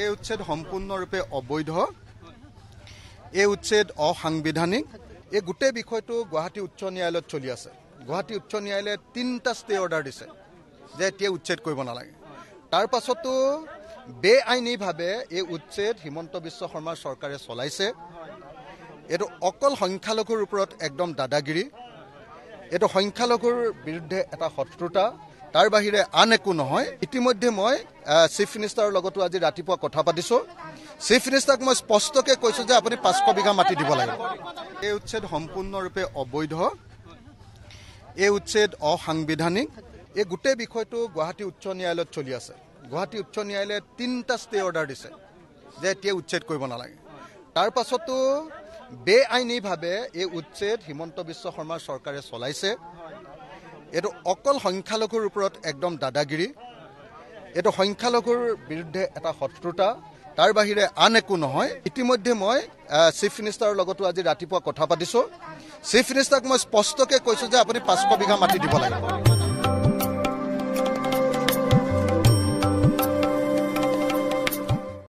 এই উচ্ছেদ সম্পূৰ্ণৰূপে অবৈধ, এই উচ্ছেদ অসাংবিধানিক। এই গোটেই বিষয়টো গুৱাহাটী উচ্চ ন্যায়ালয়ত চলি আছে। গুৱাহাটী উচ্চ ন্যায়ালয়ে 3টা ষ্টে অৰ্ডাৰ দিছে যে এতিয়া উচ্ছেদ কৰিব নালাগে। তাৰ পাছতো বেআইনীভাৱে এই উচ্ছেদ হিমন্ত বিশ্ব শৰ্মাৰ চৰকাৰে চলাইছে। এইটো অকল সংখ্যালঘুৰ ওপৰত একদম দাদাগিৰি। এইটো সংখ্যালঘুৰ বিৰুদ্ধে এটা শত্ৰুতা, তাৰ বাহিৰে আন একো নহয়। ইতিমধ্যে মই চিফ মিনিষ্টাৰৰ লগতো আজি ৰাতিপুৱা কথা পাতিছোঁ। চিফ মিনিষ্টাৰক মই স্পষ্টকৈ কৈছোঁ যে আপুনি 500 বিঘা মাটি দিব লাগিব। এই উচ্ছেদ সম্পূৰ্ণৰূপে অবৈধ, এই উচ্ছেদ অসাংবিধানিক। এই গোটেই বিষয়টো গুৱাহাটী উচ্চ ন্যায়ালয়ত চলি আছে। গুৱাহাটী উচ্চ ন্যায়ালয়ে 3টা ষ্টে অৰ্ডাৰ দিছে যে এতিয়া উচ্ছেদ কৰিব নালাগে। তাৰ পাছতো বেআইনীভাৱে এই উচ্ছেদ হিমন্ত বিশ্ব শৰ্মাৰ চৰকাৰে চলাইছে। এইটো অকল সংখ্যালঘুৰ ওপৰত একদম দাদাগিৰি। এইটো সংখ্যালঘুৰ বিৰুদ্ধে এটা শত্ৰুতা, তাৰ বাহিৰে আন একো নহয়। ইতিমধ্যে মই চিফ মিনিষ্টাৰৰ লগতো আজি ৰাতিপুৱা কথা পাতিছোঁ। চিফ মিনিষ্টাৰক মই স্পষ্টকৈ কৈছোঁ যে আপুনি 500 বিঘা মাটি দিব লাগিব।